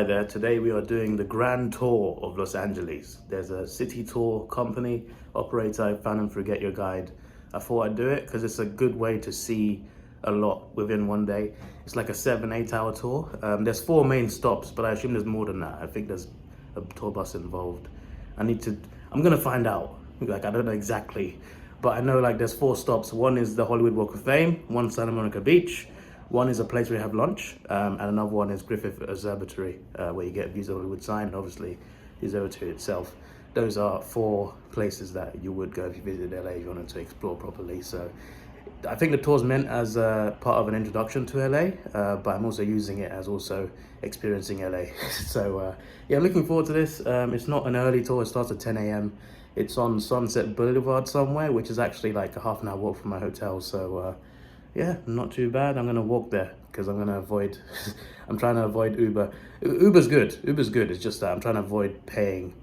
Hi there, today we are doing the grand tour of Los Angeles. There's a city tour company operator, I found them through Get Your Guide. I thought I'd do it because it's a good way to see a lot within one day. It's like a 7-8 hour tour. There's 4 main stops, but I assume there's more than that. I think there's a tour bus involved. I'm gonna find out. Like, I don't know exactly, but I know like there's 4 stops. One is the Hollywood Walk of Fame, one Santa Monica Beach, one is a place where you have lunch, and another one is Griffith Observatory, where you get views of Hollywood sign, and obviously the observatory itself. Those are 4 places that you would go if you visited LA if you wanted to explore properly. So I think the tour's meant as part of an introduction to LA, but I'm also using it as also experiencing LA. So yeah, I'm looking forward to this. It's not an early tour, it starts at 10 a.m. It's on Sunset Boulevard somewhere, which is actually like a half an hour walk from my hotel. So yeah, not too bad. I'm gonna walk there because I'm gonna avoid, I'm trying to avoid Uber. Uber's good, it's just that I'm trying to avoid paying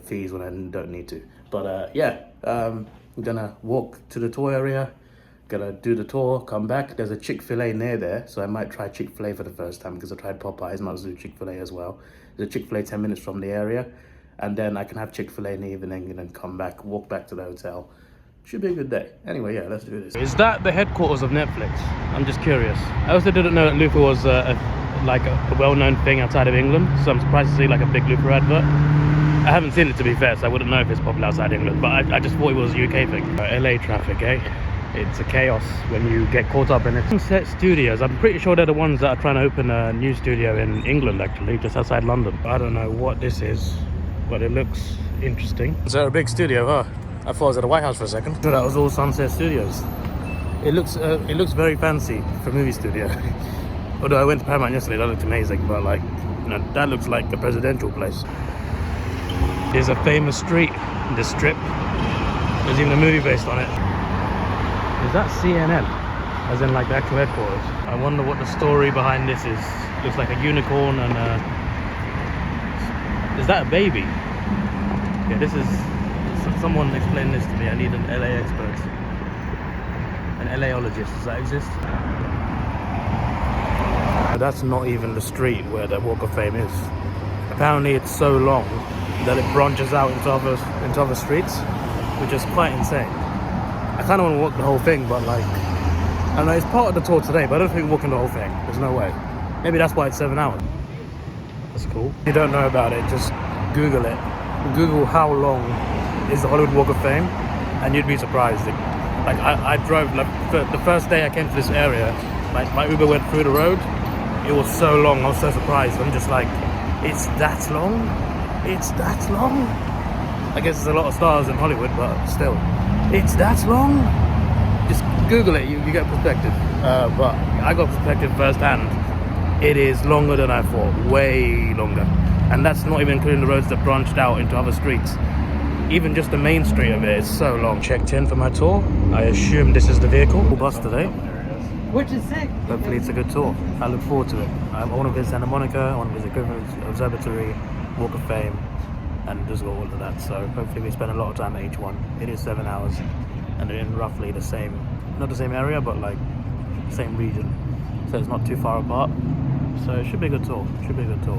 fees when I don't need to. But yeah, I'm gonna walk to the tour area, gonna do the tour, come back. There's a Chick-fil-A near there, so I might try Chick-fil-A for the first time because I tried Popeyes, might as well do Chick-fil-A as well. There's a Chick-fil-A 10 minutes from the area, and then I can have Chick-fil-A in the evening and then come back, walk back to the hotel. Should be a good day. Anyway, yeah, let's do this. Is that the headquarters of Netflix? I'm just curious. I also didn't know that Luther was like a well-known thing outside of England, so I'm surprised to see like a big Luther advert. I haven't seen it, to be fair, so I wouldn't know if it's popular outside England, but I just thought it was a UK thing. LA traffic, eh? It's a chaos when you get caught up in it. Sunset Studios, I'm pretty sure they're the ones that are trying to open a new studio in England, actually, just outside London. I don't know what this is, but it looks interesting. Is there a big studio, huh? I thought I was at the White House for a second. So that was all Sunset Studios. It looks very fancy for a movie studio. Although I went to Paramount yesterday, that looked amazing, but like, you know, that looks like a presidential place. There's a famous street in this strip. There's even a movie based on it. Is that CNN? As in like the actual headquarters? I wonder what the story behind this is. Looks like a unicorn and is that a baby? Yeah, this is... Someone explain this to me. I need an LA expert. An LAologist. Does that exist? That's not even the street where the Walk of Fame is. Apparently it's so long that it branches out into other streets, which is quite insane. I kind of want to walk the whole thing, but like, I don't know, it's part of the tour today, but I don't think walking the whole thing. There's no way. Maybe that's why it's 7 hours. That's cool. If you don't know about it, just Google it. Google how long is the Hollywood Walk of Fame, and you'd be surprised. Like I drove, like the first day I came to this area, like my Uber went through the road. It was so long, I was so surprised. I'm just like, it's that long? It's that long? I guess there's a lot of stars in Hollywood, but still, it's that long? Just Google it, you get perspective. But I got perspective firsthand. It is longer than I thought, way longer. And that's not even including the roads that branched out into other streets. Even just the main street of it is so long. Checked in for my tour. I assume this is the vehicle. Full bus today. Which is sick. Hopefully it's a good tour. I look forward to it. I want to visit Santa Monica, I want to visit Griffith Observatory, Walk of Fame, and just all of that. So hopefully we spend a lot of time at each one. It is 7 hours, and they're in roughly the same, not the same area, but like the same region. So it's not too far apart. So it should be a good tour. Should be a good tour.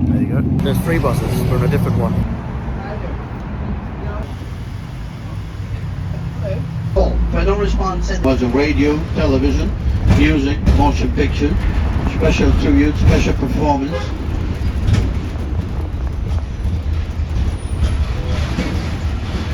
There you go. There's 3 buses from a different one. Final response was a radio, television, music, motion picture, special tribute, special performance.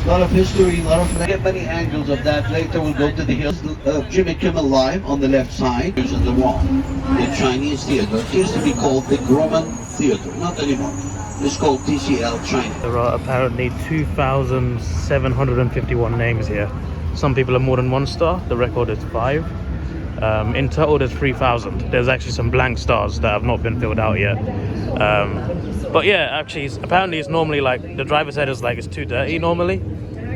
A lot of history, a lot of get many angles of that. Later we'll go to the hills. Jimmy Kimmel Live on the left side. Here's on the wall. The Chinese theater. It used to be called the Grumman Theater. Not anymore. It's called TCL China. There are apparently 2,751 names here. Some people are more than 1 star. The record is 5. In total there's 3,000. There's actually some blank stars that have not been filled out yet. But yeah, actually apparently it's normally like the driver said it's like it's too dirty normally.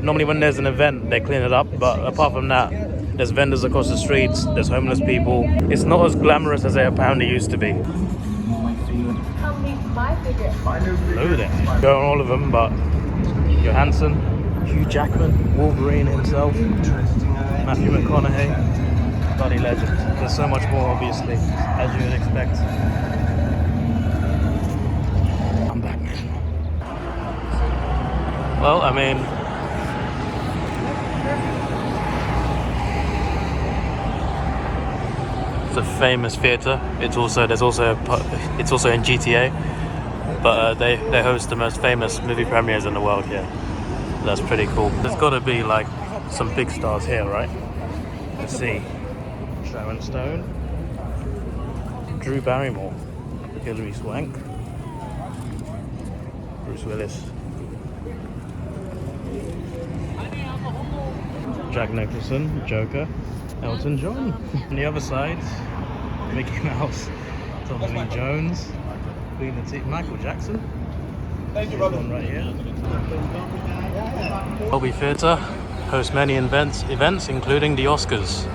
Normally when there's an event they clean it up, but apart from that there's vendors across the streets, there's homeless people. It's not as glamorous as it apparently used to be. Hello there. Go on all of them, but Johansson, Hugh Jackman, Wolverine himself, Matthew McConaughey, bloody legend. There's so much more, obviously, as you would expect. I'm back. Well, I mean, it's a famous theatre. It's also in GTA, but they host the most famous movie premieres in the world here. That's pretty cool. There's got to be like some big stars here, right? Let's see. Sharon Stone, Drew Barrymore, Hilary Swank, Bruce Willis, Jack Nicholson, Joker, Elton John. On the other side, Mickey Mouse, Tommy Lee Jones, Queen Latifah, Michael Jackson. Thank you, brother. One right here. Dolby Theatre hosts many events, including the Oscars,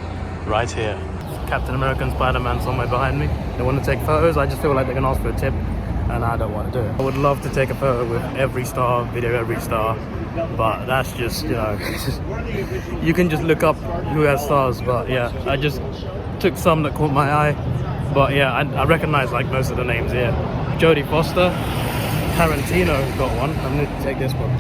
right here. Captain America and Spider-Man somewhere behind me. They want to take photos. I just feel like they're gonna ask for a tip, and I don't want to do it. I would love to take a photo with every star, video every star, but that's just, you know, you can just look up who has stars. But yeah, I just took some that caught my eye. But yeah, I recognize like most of the names here. Jodie Foster, Tarantino got one. I'm gonna take this one.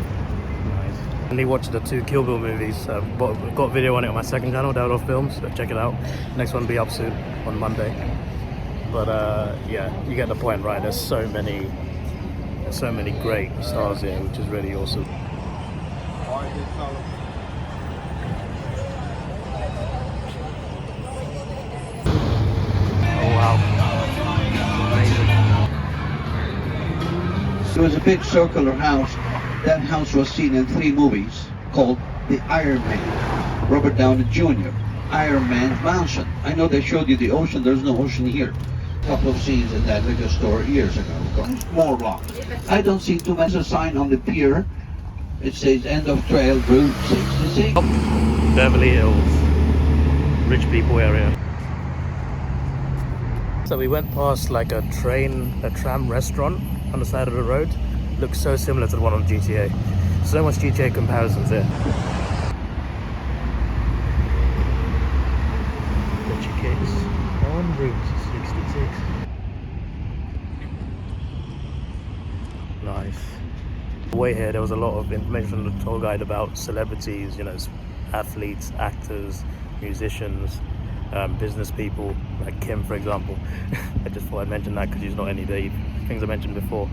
And he watched the 2 Kill Bill movies. Got a video on it on my second channel, Davidoff Films, so check it out. Next one will be up soon on Monday. But yeah, you get the point, right? There's so many great stars here, which is really awesome. Oh wow, amazing. There was a big circular house. That house was seen in 3 movies called The Iron Man. Robert Downey Jr. Iron Man's mansion. I know they showed you the ocean. There's no ocean here. A couple of scenes in that liquor store years ago. More rock. I don't see too much. A sign on the pier. It says end of trail route 66. Beverly Hills, rich people area. So we went past like a tram restaurant on the side of the road. Looks so similar to the one on GTA. So much GTA comparisons there. Richie Kicks on Route 66. Nice. On the way here, there was a lot of information on the tour guide about celebrities, you know, athletes, actors, musicians, business people, like Kim, for example. I just thought I'd mention that because she's not any of the things I mentioned before.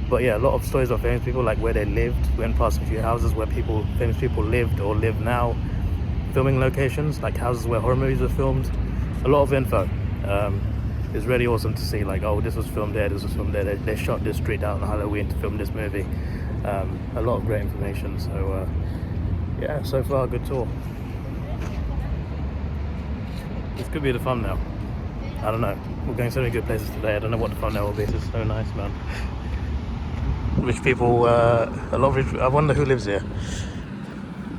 But yeah, a lot of stories of famous people, like where they lived. We went past a few houses where famous people lived or live now. Filming locations, like houses where horror movies were filmed. A lot of info. It's really awesome to see, like, oh, this was filmed there, this was filmed there. They shot this street out on Halloween to film this movie. A lot of great information. So yeah, so far a good tour. This could be the thumbnail. I don't know. We're going so many good places today. I don't know what the thumbnail will be. This is so nice, man. Rich people, a lot of rich. I wonder who lives here.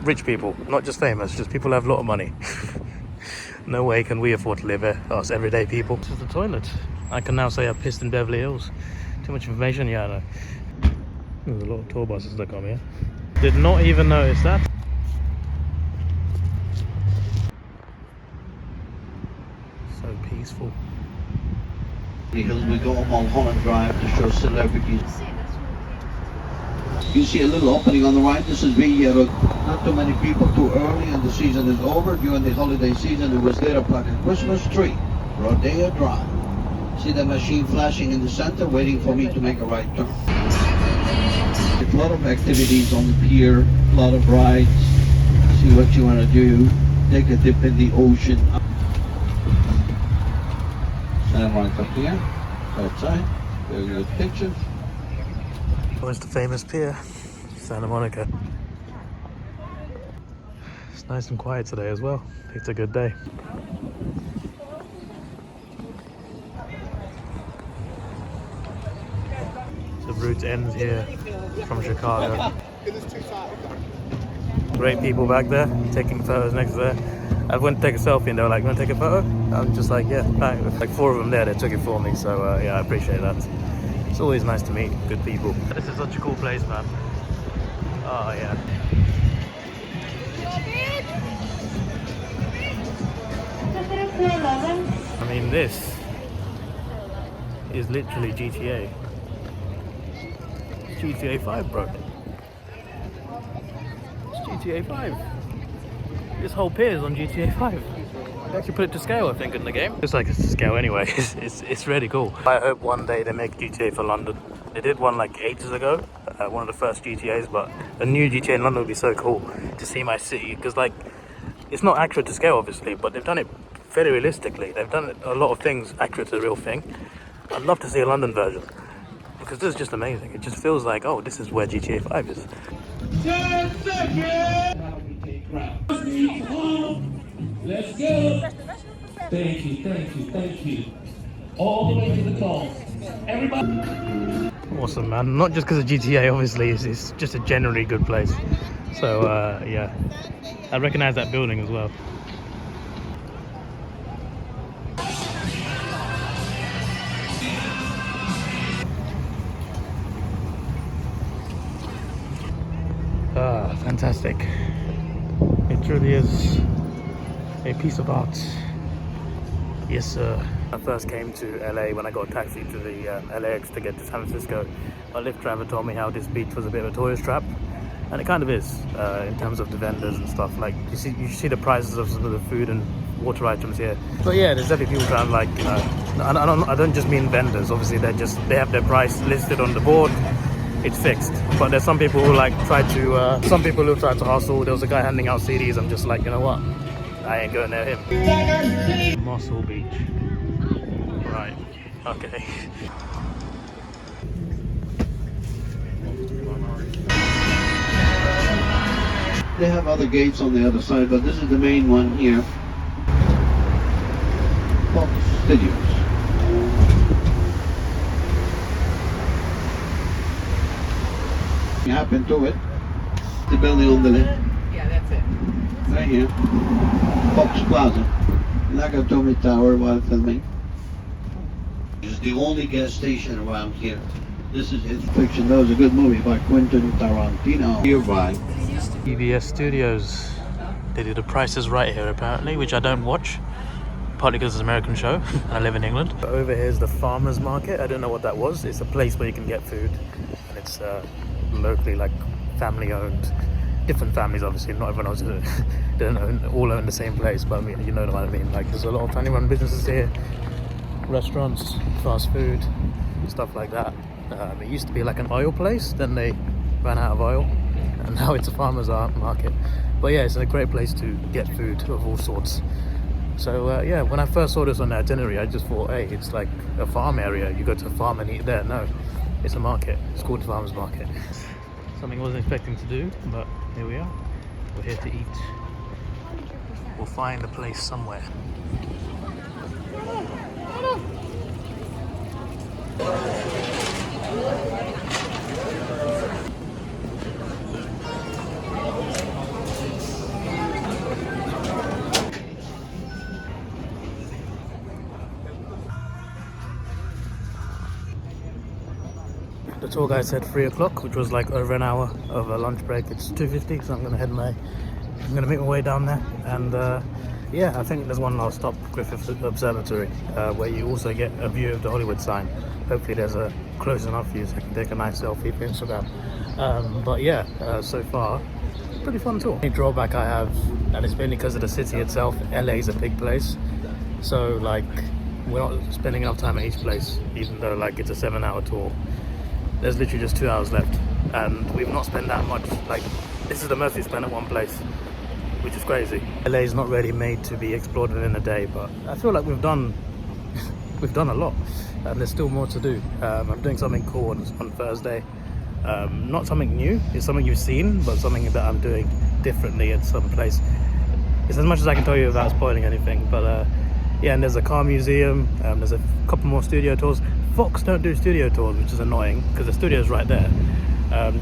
Rich people, not just famous, just people who have a lot of money. No way can we afford to live here, us everyday people. This is the toilet. I can now say I pissed in Beverly Hills. Too much information, yeah, I know. There's a lot of tour buses that come here. Did not even notice that. So peaceful. Because we go up Mulholland Drive to show celebrities. You see a little opening on the right. This is Villa Road. Not too many people too early, and the season is over. During the holiday season, it was there up like a Christmas tree. Rodeo Drive. See the machine flashing in the center, waiting for me to make a right turn. A lot of activities on the pier, a lot of rides. See what you want to do. Take a dip in the ocean. Stand right up here, outside. Very good pictures. Where's the famous pier? Santa Monica. It's nice and quiet today as well. It's a good day. The route ends here from Chicago. Great people back there taking photos next to there. I went to take a selfie and they were like, "You want to take a photo?" I'm just like, "Yeah." Like 4 of them there, they took it for me. So yeah, I appreciate that. It's always nice to meet good people. This is such a cool place, man. Oh yeah. I mean, this is literally GTA. It's GTA 5, bro. It's GTA 5. This whole pier is on GTA 5. They actually put it to scale, I think, in the game. Looks like it's to scale anyway. It's really cool. I hope one day they make GTA for London. They did one like ages ago, one of the first GTAs, but a new GTA in London would be so cool to see my city, because like, it's not accurate to scale obviously, but they've done it fairly realistically. They've done a lot of things accurate to the real thing. I'd love to see a London version, because this is just amazing. It just feels like, oh, this is where GTA 5 is. 10 seconds! Let's go! Thank you, thank you, thank you. All the way to the calls. Everybody. Awesome, man. Not just because of GTA, obviously, it's just a generally good place. So, yeah. I recognize that building as well. Ah, fantastic. It truly is a piece of art. Yes, sir. I first came to LA when I got a taxi to the LAX to get to San Francisco. My Lyft driver told me how this beach was a bit of a tourist trap, and it kind of is in terms of the vendors and stuff. Like you see the prices of some of the food and water items here. But yeah, there's definitely people trying, like, you know, I don't just mean vendors. Obviously, they have their price listed on the board. It's fixed. But there's some people who like try to hustle. There was a guy handing out CDs. I'm just like, you know what? I ain't going near him. Muscle Beach. Right. Okay. They have other gates on the other side, but this is the main one here. Fox Studios. You happen to it. The building on the left. Yeah, that's it. Right here. Fox Plaza. Nakatomi Tower while filming. It's the only gas station around here. This is his fiction. That was a good movie by Quentin Tarantino. Hereby. EBS Studios. They do The Price is Right here apparently, which I don't watch. Partly because it's an American show and I live in England. But over here is the farmer's market. I don't know what that was. It's a place where you can get food. And it's locally, like, family owned. Different families, obviously. Not everyone else all own the same place, but I mean, you know what I mean. Like, there's a lot of family run businesses here. Restaurants, fast food, stuff like that. It used to be like an oil place, then they ran out of oil, and now it's a farmer's market. But yeah, it's a great place to get food of all sorts. So yeah, when I first saw this on the itinerary, I just thought, hey, it's like a farm area. You go to a farm and eat there. No, it's a market. It's called the farmer's market. Something I wasn't expecting to do, but here we are. We're here to eat. We'll find a place somewhere. The tour guide said 3 o'clock, which was like over an hour of a lunch break. It's 2:50, so I'm gonna make my way down there. And yeah, I think there's one last stop, Griffith Observatory, where you also get a view of the Hollywood sign. Hopefully there's a close enough view so I can take a nice selfie for Instagram. But yeah, so far, pretty fun tour. The only drawback I have, and it's mainly because of the city itself, LA is a big place. So like, we're not spending enough time at each place, even though like it's a 7-hour tour. There's literally just 2 hours left, and we've not spent that much. Like, this is the most we spent at one place, which is crazy. LA is not really made to be explored within a day, but I feel like we've done a lot, and there's still more to do. I'm doing something cool on Thursday. Not something new, it's something you've seen, but something that I'm doing differently at some place. It's as much as I can tell you without spoiling anything, but yeah, and there's a car museum, there's a couple more studio tours. Fox don't do studio tours, which is annoying because the studio's right there.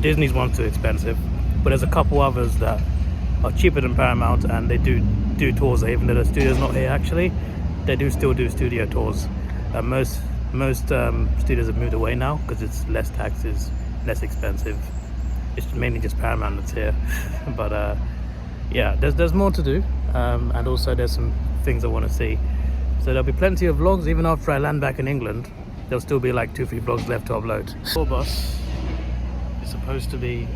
Disney's one's too expensive, but there's a couple others that are cheaper than Paramount, and they do tours there, even though the studio's not here actually. They do still do studio tours. Most studios have moved away now because it's less taxes, less expensive. It's mainly just Paramount that's here. But yeah, there's more to do, and also there's some things I want to see. So there'll be plenty of vlogs even after I land back in England. There'll still be like 2-3 vlogs left to upload. Tour bus is supposed to be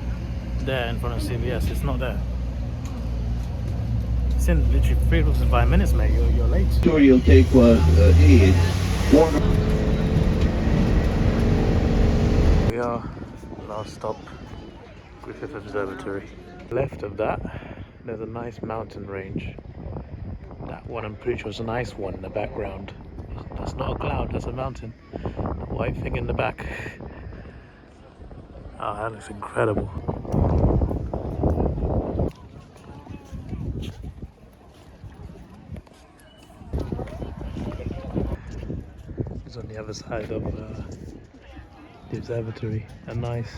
there in front of CBS. It's not there. It's in literally 3 vlogs in 5 minutes, mate. You're late. Sure, you'll take what is. We are last stop, Griffith Observatory. Left of that, there's a nice mountain range. That one, I'm pretty sure, is an ice one in the background. That's not a cloud, that's a mountain. The white thing in the back. Oh, that looks incredible. It's on the other side of the observatory. A nice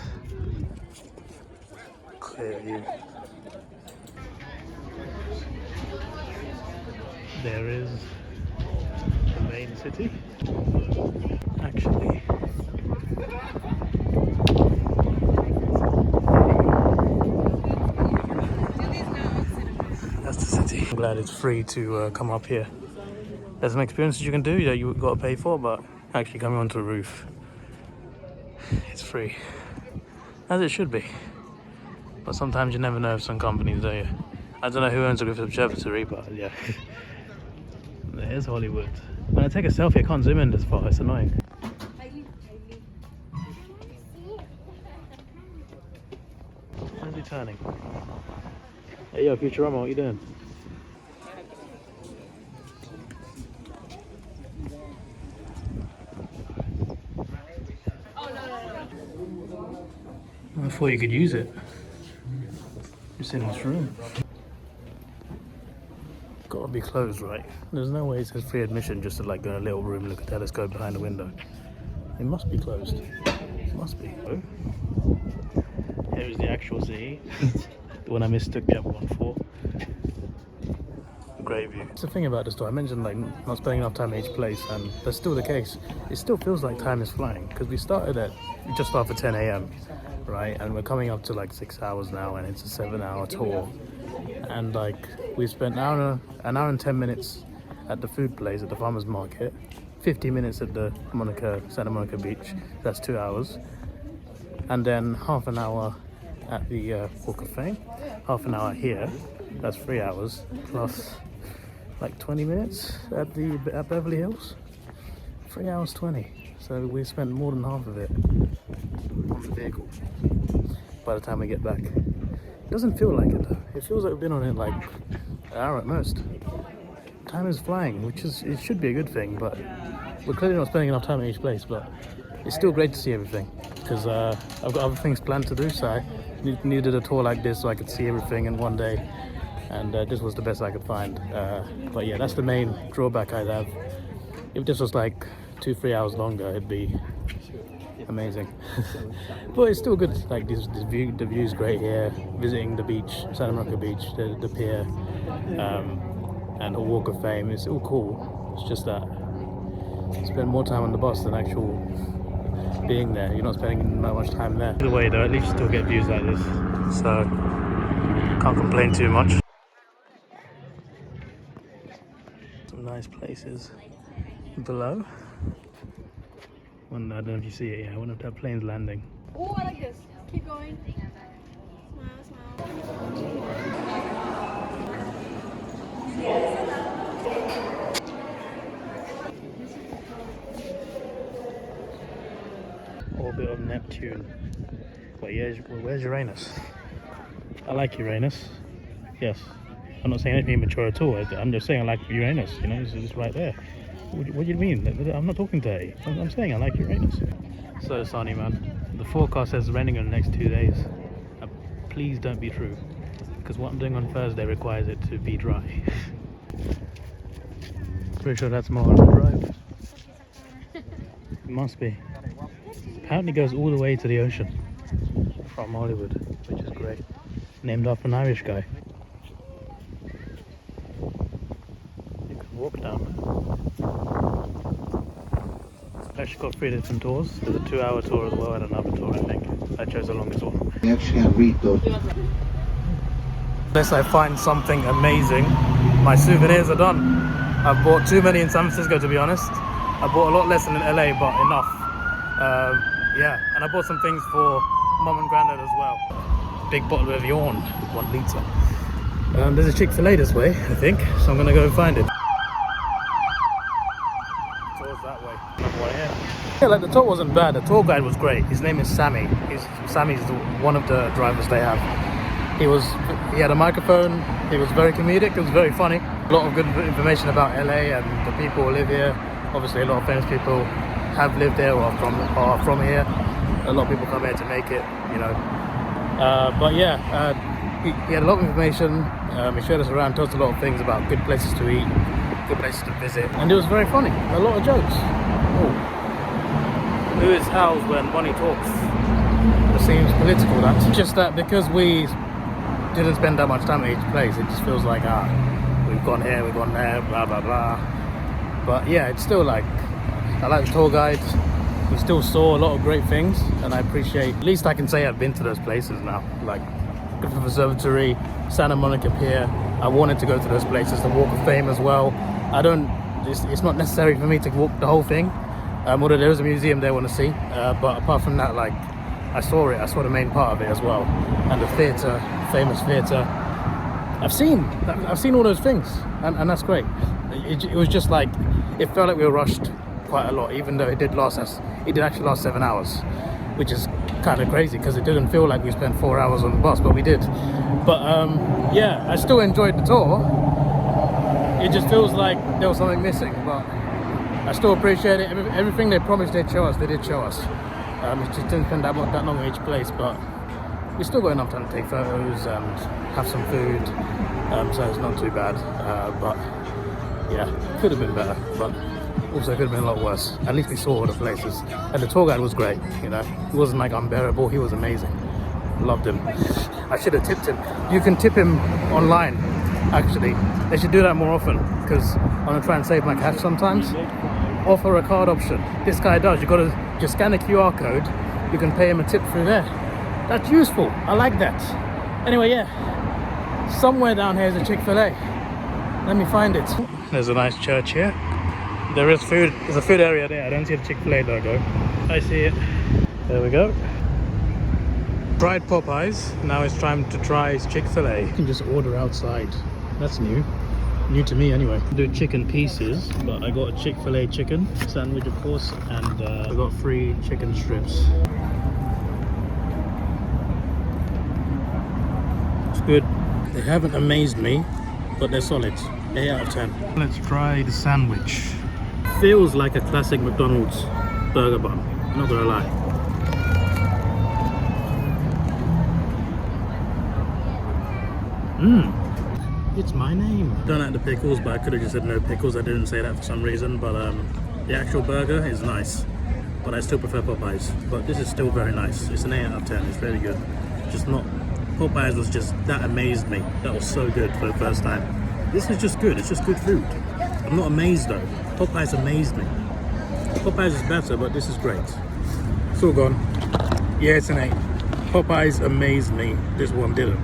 clear view. There is the main city. Actually, that's the city. I'm glad it's free to come up here. There's some experiences you can do that you got to pay for, but actually coming onto the roof, it's free, as it should be. But sometimes you never know if some companies do you. I don't know who owns the Griffith Observatory, but yeah. There's Hollywood. When I take a selfie, I can't zoom in this far. It's annoying. Where's he turning? Hey, yo, Futurama, what you doing? I thought you could use it. Just in this room. Gotta be closed, right? There's no way it says free admission just to like go in a little room, look at a telescope behind the window. It must be closed. It must be. Here's the actual city. The one I mistook the other one for. Great view. That's the thing about this store. I mentioned like not spending enough time at each place, and that's still the case. It still feels like time is flying because we started at just after 10 a.m. right? And we're coming up to like 6 hours now, and it's a 7-hour tour. And like we spent an hour and 10 minutes at the food place at the farmers market, 50 minutes at the Santa Monica Beach, that's 2 hours, and then half an hour at the Walk of Fame, half an hour here, that's 3 hours, plus like 20 minutes at Beverly Hills, 3 hours 20. So we spent more than half of it on the vehicle by the time we get back. It doesn't feel like it though. It feels like we've been on it like an hour at most. Time is flying, it should be a good thing, but we're clearly not spending enough time at each place. But it's still great to see everything because I've got other things planned to do, so I needed a tour like this so I could see everything in one day, and this was the best I could find. But yeah, that's the main drawback I'd have. If this was like 2-3 hours longer, it'd be amazing. But it's still good. Like the view's great here. Visiting the beach, Santa Monica Beach, the pier, and the Walk of Fame. It's all cool. It's just that you spend more time on the bus than actual being there. You're not spending that much time there. Either way, though, at least you still get views like this, so can't complain too much. Some nice places below. I don't know if you see it. Yeah, one of that plane's landing. Oh, I like this. Keep going. Smile, Orbit of Neptune. Wait, where's Uranus? I like Uranus. Yes. I'm not saying anything immature at all. I'm just saying I like Uranus. You know, it's just right there. What do you mean? I'm not talking to you. I'm saying I like Uranus. So sunny, man. The forecast says raining in the next 2 days. Please don't be true, because what I'm doing on Thursday requires it to be dry. Pretty sure that's Mulholland Drive. It must be. Apparently it goes all the way to the ocean from Hollywood, which is great. Named after an Irish guy. You can walk down there. I've actually got 3 different tours. There's a 2-hour tour as well and another tour, I think. I chose the longest one. You actually can read those. Unless I find something amazing, my souvenirs are done. I've bought too many in San Francisco, to be honest. I bought a lot less than in LA, but enough. Yeah, and I bought some things for mum and granddad as well. Big bottle of Orion, 1 litre. There's a Chick-fil-A this way, I think, so I'm gonna go and find it. Towards that way. Another one here. Yeah, like the tour wasn't bad. The tour guide was great. His name is Sammy. Sammy's one of the drivers they have. He had a microphone. He was very comedic. It was very funny. A lot of good information about LA and the people who live here. Obviously, a lot of famous people have lived there or are from here. A lot of people come here to make it, you know. But yeah, he had a lot of information. He showed us around, told us a lot of things about good places to eat, good places to visit, and it was very funny. A lot of jokes. Oh. Who is house when money talks? It seems political. That's just that because we didn't spend that much time at each place. It just feels like we've gone here, we've gone there, blah blah blah. But yeah, it's still like I like the tour guide. We still saw a lot of great things, and I appreciate. At least I can say I've been to those places now, like Griffith Observatory, Santa Monica Pier. I wanted to go to those places, the Walk of Fame as well. It's not necessary for me to walk the whole thing. Although there is a museum there I want to see, but apart from that, like I saw the main part of it as well, and the theatre, famous theatre. I've seen all those things, and that's great. It was just like it felt like we were rushed quite a lot, even though it did actually last 7 hours, which is kind of crazy because it didn't feel like we spent 4 hours on the bus, but we did. But yeah, I still enjoyed the tour. It just feels like there was something missing, but I still appreciate it. Everything they promised they'd show us, they did show us. It just didn't spend that long at each place, but we still got enough time to take photos and have some food, so it's not too bad. But yeah, could have been better, but also could have been a lot worse. At least we saw all the places, and the tour guide was great. You know, he wasn't like unbearable. He was amazing. Loved him. I should have tipped him. You can tip him online. Actually, they should do that more often because I'm gonna try and save my cash sometimes. Offer a card option. This guy does. You gotta just scan a QR code. You can pay him a tip through there. That's useful. I like that. Anyway, yeah. Somewhere down here is a Chick-fil-A. Let me find it. There's a nice church here. There is food. There's a food area there. I don't see the Chick-fil-A logo. I see it. There we go. Tried Popeyes. Now it's time to try Chick-fil-A. You can just order outside. That's new. New to me anyway. Do chicken pieces, but I got a Chick-fil-A chicken sandwich, of course, and I got 3 chicken strips. It's good. They haven't amazed me, but they're solid. 8 out of 10. Let's try the sandwich. Feels like a classic McDonald's burger bun. I'm not gonna lie. It's my name. Don't like the pickles, but I could have just said no pickles. I didn't say that for some reason, but the actual burger is nice. But I still prefer Popeyes. But this is still very nice. It's an 8 out of 10. It's really good. Just not. Popeyes was just, that amazed me. That was so good for the first time. This is just good. It's just good food. I'm not amazed though. Popeyes amazed me. Popeyes is better, but this is great. It's all gone. Yeah, it's an 8. Popeyes amazed me. This one didn't.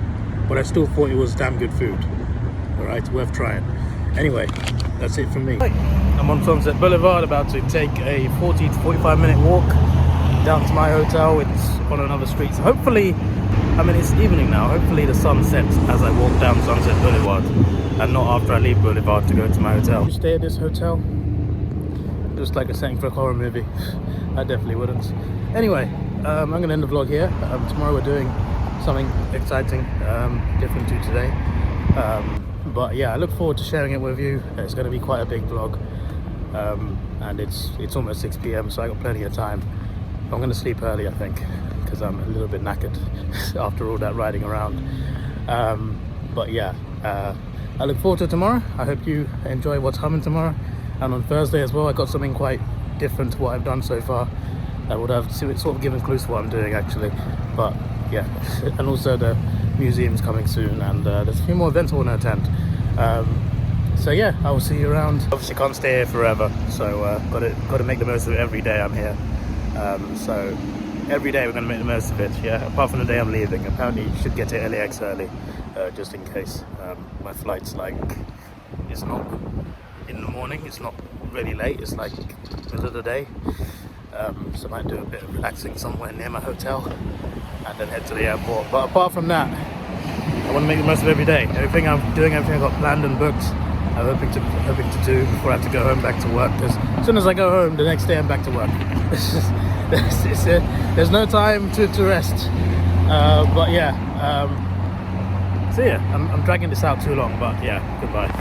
But I still thought it was damn good food. Alright, worth trying. Anyway, that's it from me. I'm on Sunset Boulevard, about to take a 40 to 45 minute walk down to my hotel. It's on another street. So hopefully, I mean it's evening now, hopefully the sun sets as I walk down Sunset Boulevard and not after I leave Boulevard to go to my hotel. You stay at this hotel? Just like a setting for a horror movie. I definitely wouldn't. Anyway, I'm going to end the vlog here. Tomorrow we're doing something exciting, different to today. But yeah, I look forward to sharing it with you. It's going to be quite a big vlog, and it's almost 6 p.m, so I got plenty of time. I'm going to sleep early, I think, because I'm a little bit knackered after all that riding around. But yeah, I look forward to tomorrow. I hope you enjoy what's coming tomorrow, and on Thursday as well. I got something quite different to what I've done so far. I would have sort of given clues to what I'm doing actually, but yeah. And also the museum's coming soon, and there's a few more events I want to attend. So yeah, I will see you around. Obviously can't stay here forever, so got to make the most of it every day I'm here. So every day we're going to make the most of it, yeah, apart from the day I'm leaving. Apparently you should get to LAX early, just in case. My flight's like, it's not in the morning. It's not really late, it's like middle of the day. So I might do a bit of relaxing somewhere near my hotel and then head to the airport. But apart from that, I want to make the most of every day. Everything I'm doing, everything I've got planned and booked, I'm hoping to do before I have to go home back to work. Because as soon as I go home, the next day I'm back to work. There's no time to rest. But yeah, so yeah, I'm dragging this out too long. But yeah, goodbye.